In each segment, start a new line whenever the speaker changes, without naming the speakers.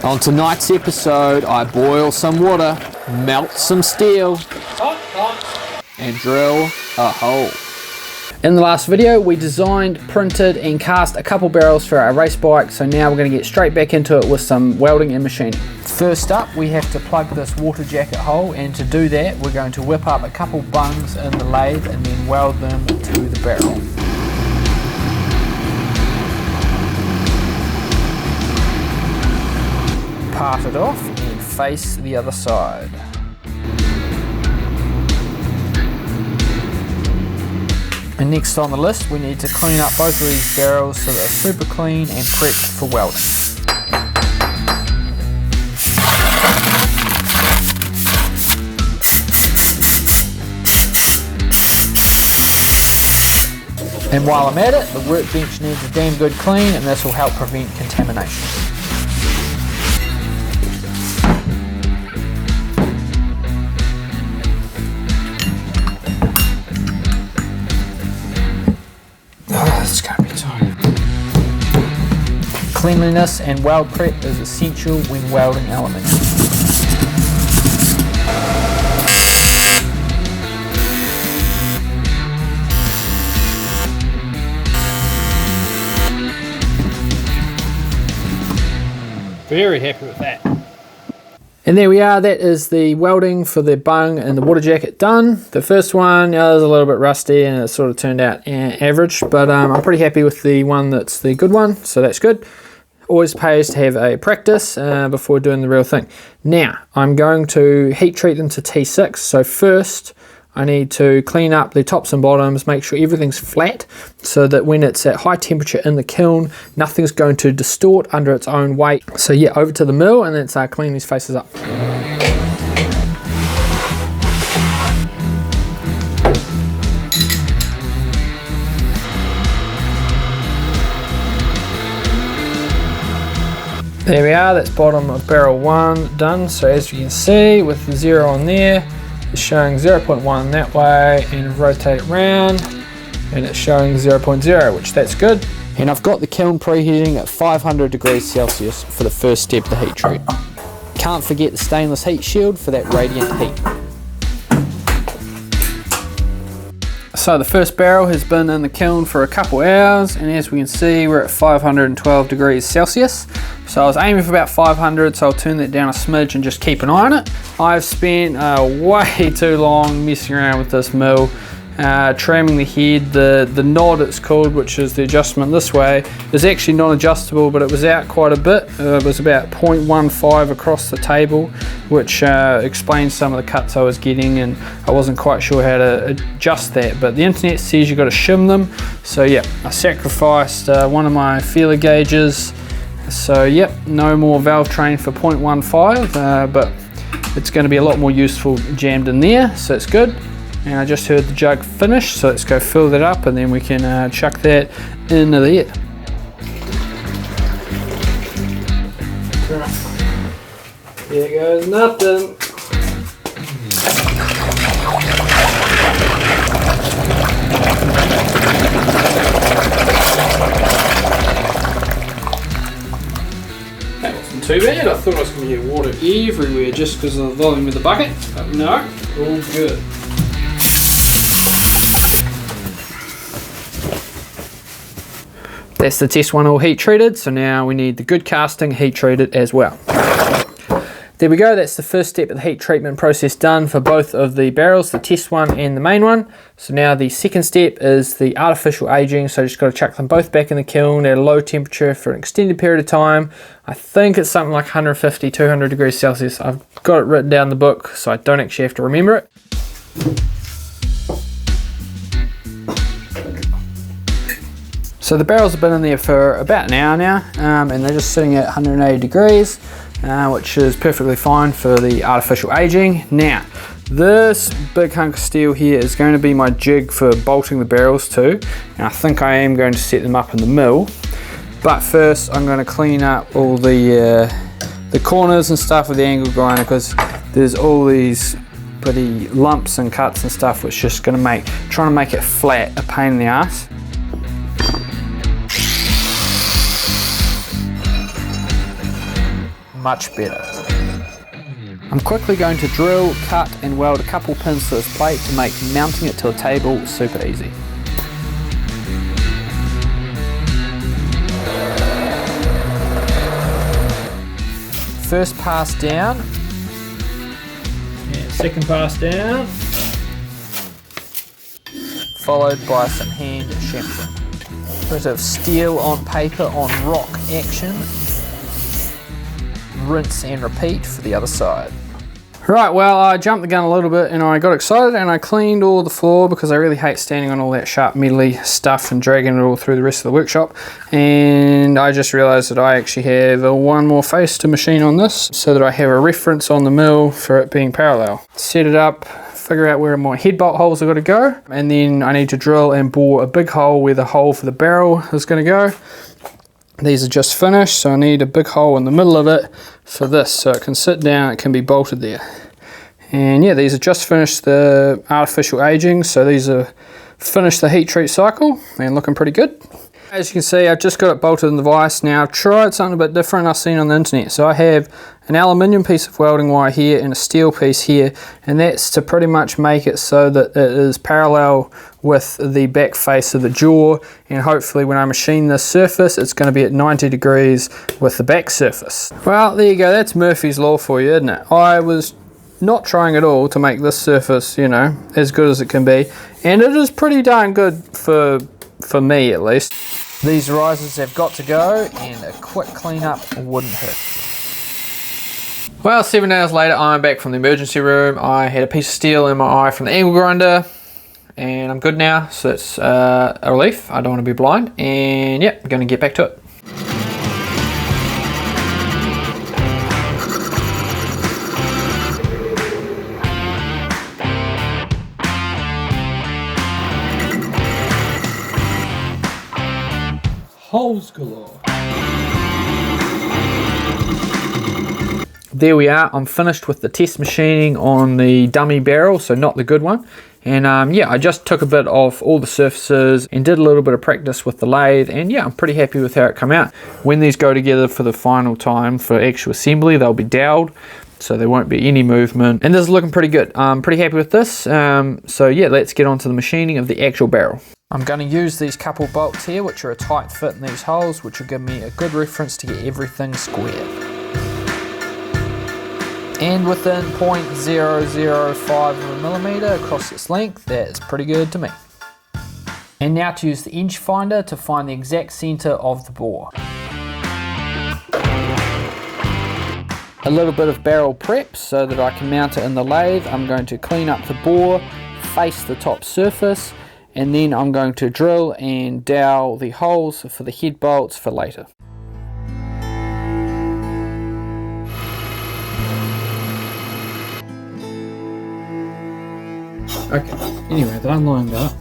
On tonight's episode, I boil some water, melt some steel, and drill a hole. In the last video, we designed, printed, and cast a couple barrels for our race bike, so now we're going to get straight back into it with some welding and machining. First up, we have to plug this water jacket hole, and to do that, we're going to whip up a couple bungs in the lathe and then weld them to the barrel. Part it off and face the other side. And next on the list, we need to clean up both of these barrels so they're super clean and prepped for welding. And while I'm at it, the workbench needs a damn good clean, and this will help prevent contamination. It's gonna be tight. Cleanliness and weld prep is essential when welding aluminium. Very happy with that. And there we are, that is the welding for the bung and the water jacket done. The first one was a little bit rusty and it sort of turned out average, but I'm pretty happy with the one that's the good one, so that's good. Always pays to have a practice before doing the real thing. Now, I'm going to heat treat them to T6, so first I need to clean up the tops and bottoms, make sure everything's flat so that when it's at high temperature in the kiln, nothing's going to distort under its own weight. So yeah, over to the mill and let's clean these faces up. There we are, that's bottom of barrel 1 done. So as you can see, with the 0 on there, it's showing 0.1 that way, and rotate it around and it's showing 0.0, which that's good. And I've got the kiln preheating at 500 degrees Celsius for the first step of the heat treat. Can't forget the stainless heat shield for that radiant heat. So the first barrel has been in the kiln for a couple hours, and as we can see, we're at 512 degrees Celsius. So I was aiming for about 500, so I'll turn that down a smidge and just keep an eye on it. I've spent way too long messing around with this mill, tramming the head. The nod it's called, which is the adjustment this way, is actually non-adjustable, but it was out quite a bit. It was about 0.15 across the table, which explains some of the cuts I was getting, and I wasn't quite sure how to adjust that, but the internet says you've got to shim them. So yeah, I sacrificed one of my feeler gauges. So yep, no more valve train for 0.15, but it's going to be a lot more useful jammed in there, so it's good. And I just heard the jug finish, so let's go fill that up and then we can chuck that into there. There goes nothing. Too bad. I thought I was going to get water everywhere just because of the volume of the bucket, but no, all good. That's the test one all heat treated, so now we need the good casting heat treated as well. There we go, that's the first step of the heat treatment process done for both of the barrels, the test one and the main one. So now the second step is the artificial aging, so just got to chuck them both back in the kiln at a low temperature for an extended period of time. I think it's something like 150, 200 degrees Celsius. I've got it written down in the book, so I don't actually have to remember it. So the barrels have been in there for about an hour now, and they're just sitting at 180 degrees. Which is perfectly fine for the artificial aging. Now, this big hunk of steel here is going to be my jig for bolting the barrels to, and I think I am going to set them up in the mill. But first, I'm going to clean up all the corners and stuff with the angle grinder, because there's all these pretty lumps and cuts and stuff, which is just going to trying to make it flat a pain in the ass. much better. I'm quickly going to drill, cut and weld a couple pins to this plate to make mounting it to a table super easy. First pass down, and second pass down, followed by some hand chamfering. Bit of steel on paper on rock action. Rinse and repeat for the other side. Right, well, I jumped the gun a little bit and I got excited and I cleaned all the floor because I really hate standing on all that sharp metally stuff and dragging it all through the rest of the workshop. And I just realized that I actually have one more face to machine on this so that I have a reference on the mill for it being parallel. Set it up, figure out where my head bolt holes are going to go, and then I need to drill and bore a big hole where the hole for the barrel is going to go. These are just finished, so I need a big hole in the middle of it for this so it can sit down, it can be bolted there. And yeah, these are just finished the artificial aging, so these are finished the heat treat cycle and looking pretty good. As you can see, I've just got it bolted in the vise. Now I've tried something a bit different I've seen on the internet. So I have an aluminium piece of welding wire here and a steel piece here, and that's to pretty much make it so that it is parallel with the back face of the jaw, and hopefully when I machine this surface it's going to be at 90 degrees with the back surface. Well, there you go, that's Murphy's Law for you, isn't it? I was not trying at all to make this surface, you know, as good as it can be, and it is pretty darn good for me at least. These risers have got to go, and a quick cleanup wouldn't hurt. Well, 7 hours later, I'm back from the emergency room. I had a piece of steel in my eye from the angle grinder, and I'm good now, so it's a relief. I don't want to be blind, and yeah, I'm going to get back to it. Holes galore. There we are, I'm finished with the test machining on the dummy barrel, so not the good one. And yeah, I just took a bit off all the surfaces and did a little bit of practice with the lathe, and yeah, I'm pretty happy with how it came out. When these go together for the final time for actual assembly, they'll be doweled, so there won't be any movement. And this is looking pretty good. I'm pretty happy with this. So yeah, let's get on to the machining of the actual barrel. I'm going to use these couple bolts here, which are a tight fit in these holes, which will give me a good reference to get everything squared. And within 0.005 of a millimeter across its length, that is pretty good to me. And now to use the inch finder to find the exact center of the bore. A little bit of barrel prep so that I can mount it in the lathe. I'm going to clean up the bore, face the top surface, and then I'm going to drill and dowel the holes for the head bolts for later. Okay, anyway, that lined up.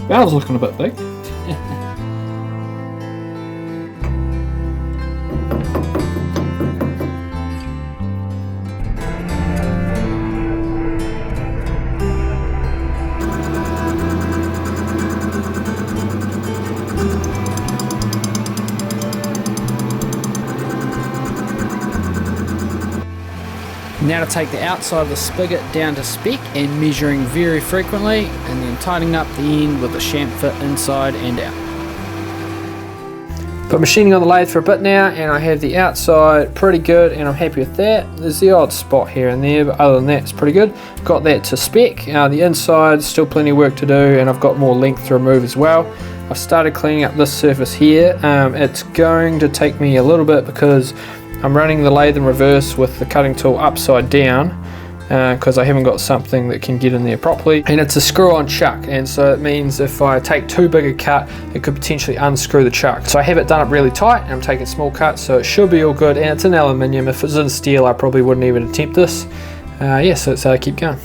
That was looking a bit big. Now to take the outside of the spigot down to spec and measuring very frequently, and then tightening up the end with a chamfer inside and out. Put machining on the lathe for a bit now, and I have the outside pretty good and I'm happy with that. There's the odd spot here and there, but other than that it's pretty good. Got that to spec. The inside, still plenty of work to do, and I've got more length to remove as well. I've started cleaning up this surface here. It's going to take me a little bit because I'm running the lathe in reverse with the cutting tool upside down because I haven't got something that can get in there properly, and it's a screw-on chuck, and so it means if I take too big a cut it could potentially unscrew the chuck. So I have it done up really tight and I'm taking small cuts, so it should be all good, and it's in aluminium. If it was in steel I probably wouldn't even attempt this. Yeah, so let's keep going.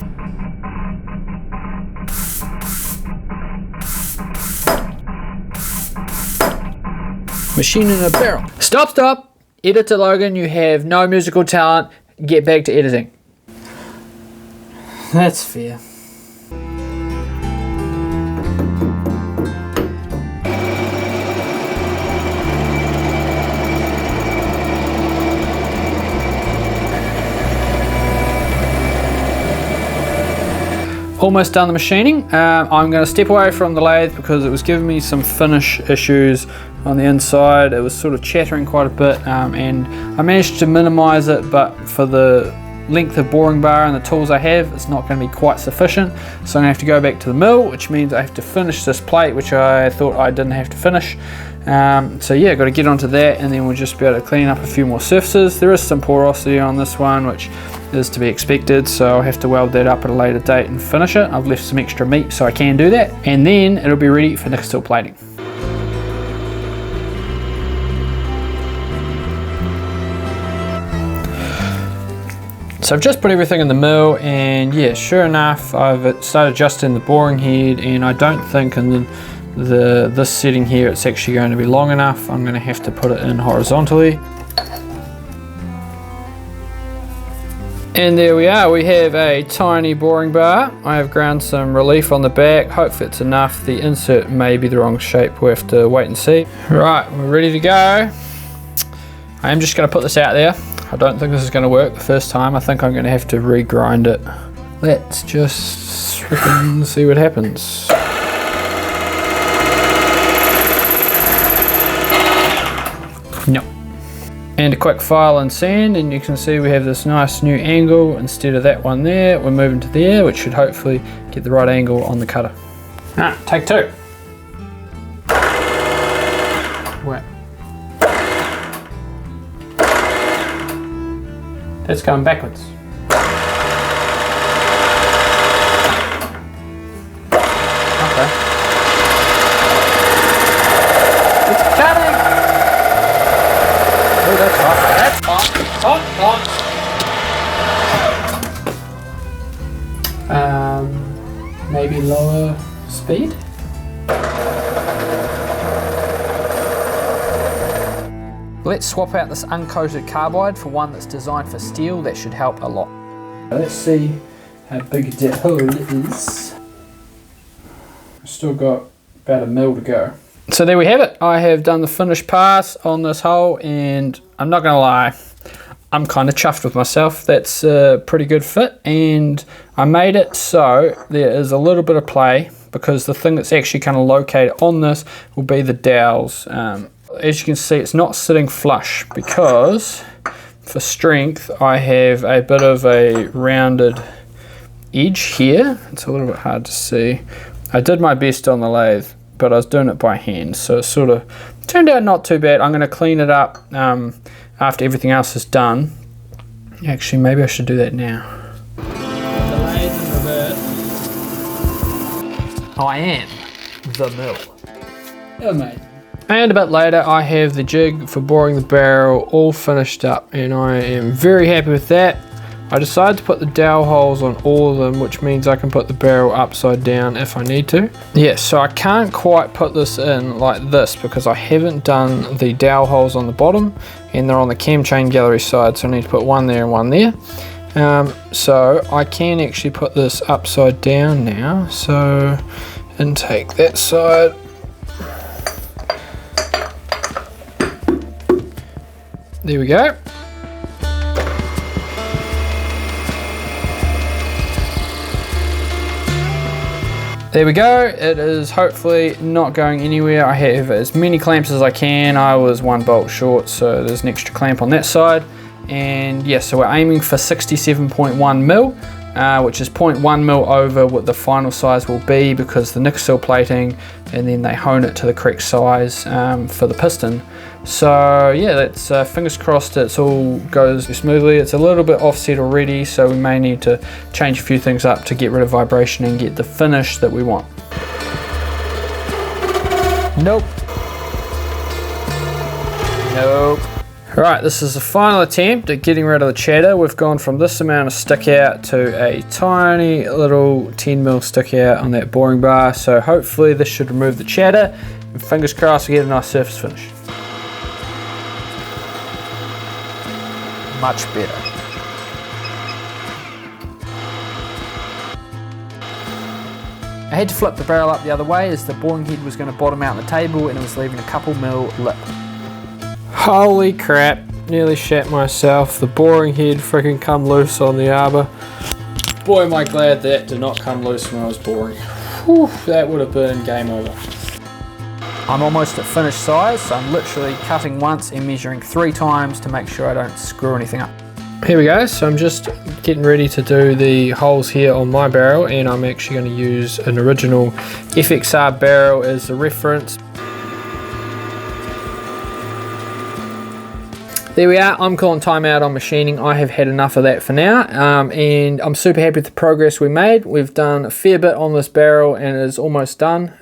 Machining a barrel. Stop! Editor Logan, you have no musical talent. Get back to editing. That's fair. Almost done the machining. I'm going to step away from the lathe because it was giving me some finish issues on the inside. It was sort of chattering quite a bit, and I managed to minimize it, but for the length of boring bar and the tools I have, it's not going to be quite sufficient. So I'm going to have to go back to the mill, which means I have to finish this plate, which I thought I didn't have to finish. So yeah, got to get onto that, and then we'll just be able to clean up a few more surfaces. There is some porosity on this one, which is to be expected, so I'll have to weld that up at a later date and finish it. I've left some extra meat so I can do that, and then it'll be ready for nickel plating. So I've just put everything in the mill, and yeah, sure enough, I've started adjusting the boring head, and I don't think in this setting here it's actually going to be long enough. I'm going to have to put it in horizontally. And there we are, we have a tiny boring bar. I have ground some relief on the back, hopefully it's enough. The insert may be the wrong shape, we'll have to wait and see. Right, we're ready to go. I am just going to put this out there. I don't think this is going to work the first time. I think I'm going to have to re-grind it. Let's just freaking see what happens. Nope. And a quick file and sand, and you can see we have this nice new angle instead of that one there. We're moving to there, which should hopefully get the right angle on the cutter. Take two. Wait. That's going backwards. Okay. It's cutting! Oh, that's hot. That's hot. Hot, hot. Maybe lower speed? Let's swap out this uncoated carbide for one that's designed for steel. That should help a lot. Let's see how big that hole is. I've still got about 1 mil to go. So there we have it. I have done the finished pass on this hole, and I'm not gonna lie, I'm kind of chuffed with myself. That's a pretty good fit, and I made it so there is a little bit of play, because the thing that's actually kind of located on this will be the dowels. As you can see, it's not sitting flush because for strength I have a bit of a rounded edge here. It's a little bit hard to see. I did my best on the lathe, but I was doing it by hand, so it sort of turned out not too bad. I'm going to clean it up after everything else is done. Actually, maybe I should do that now. The lathe in reverse. I am the mill. Oh, mate. And a bit later, I have the jig for boring the barrel all finished up, and I am very happy with that. I decided to put the dowel holes on all of them, which means I can put the barrel upside down if I need to. Yeah, so I can't quite put this in like this because I haven't done the dowel holes on the bottom, and they're on the cam chain gallery side, so I need to put one there and one there. So I can actually put this upside down now. So intake that side. There we go. There we go. It is hopefully not going anywhere. I have as many clamps as I can. I was 1 bolt short, so there's an extra clamp on that side. And yeah, so we're aiming for 67.1 mil, which is 0.1 mil over what the final size will be, because the nickel plating, and then they hone it to the correct size for the piston. So yeah, that's fingers crossed it all goes smoothly. It's a little bit offset already, so we may need to change a few things up to get rid of vibration and get the finish that we want. Nope. Nope. Alright, this is the final attempt at getting rid of the chatter. We've gone from this amount of stick out to a tiny little 10 mil stick out on that boring bar, so hopefully this should remove the chatter, and fingers crossed we get a nice surface finish. Much better. I had to flip the barrel up the other way as the boring head was going to bottom out on the table, and it was leaving a couple mil lip. Holy crap, nearly shat myself. The boring head freaking come loose on the arbor. Boy, am I glad that did not come loose when I was boring. Whew, that would have been game over. I'm almost at finished size, so I'm literally cutting once and measuring 3 times to make sure I don't screw anything up. Here we go, so I'm just getting ready to do the holes here on my barrel, and I'm actually going to use an original FXR barrel as a reference. There we are, I'm calling time out on machining. I have had enough of that for now, and I'm super happy with the progress we made. We've done a fair bit on this barrel and it is almost done.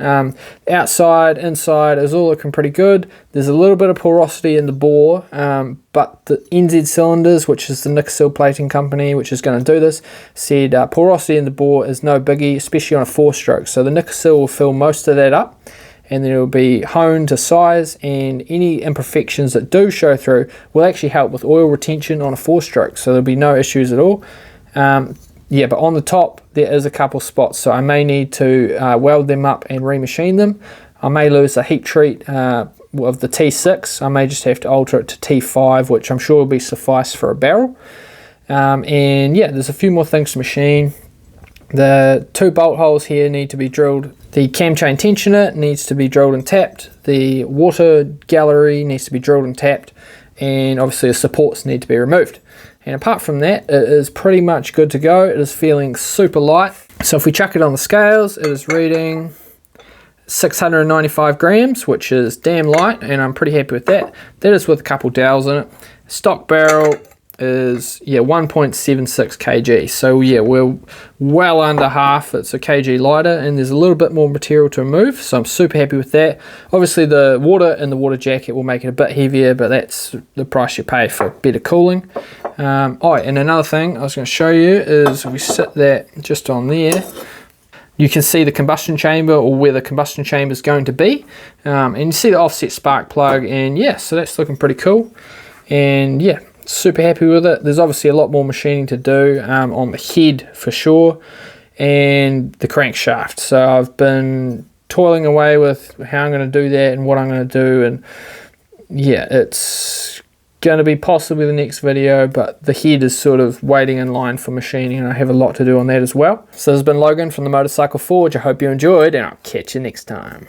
Outside, inside is all looking pretty good. There's a little bit of porosity in the bore, but the NZ Cylinders, which is the nickel plating company which is going to do this, said porosity in the bore is no biggie, especially on a 4-stroke. So the nickel will fill most of that up, and then it will be honed to size, and any imperfections that do show through will actually help with oil retention on a 4-stroke, so there'll be no issues at all. Yeah, but on the top there is a couple spots, so I may need to weld them up and remachine them. I may lose the heat treat of the T6. I may just have to alter it to T5, which I'm sure will be suffice for a barrel. And yeah, there's a few more things to machine. The 2 bolt holes here need to be drilled. The cam chain tensioner needs to be drilled and tapped. The water gallery needs to be drilled and tapped. And obviously the supports need to be removed. And apart from that, it is pretty much good to go. It is feeling super light. So if we chuck it on the scales, it is reading 695 grams, which is damn light, and I'm pretty happy with that. That is with a couple dowels in it. Stock barrel is 1.76 kg, so yeah, we're well under half. It's a kg lighter, and there's a little bit more material to remove, so I'm super happy with that. Obviously the water in the water jacket will make it a bit heavier, but that's the price you pay for better cooling. Oh, and another thing I was going to show you is if we sit that just on there, you can see the combustion chamber, or where the combustion chamber is going to be, and you see the offset spark plug, and yeah, so that's looking pretty cool. And yeah, super happy with it. There's obviously a lot more machining to do on the head for sure, and the crankshaft. So I've been toiling away with how I'm going to do that and what I'm going to do, and yeah, it's going to be possibly the next video, but the head is sort of waiting in line for machining, and I have a lot to do on that as well. So this has been Logan from the Motorcycle Forge. I hope you enjoyed, and I'll catch you next time.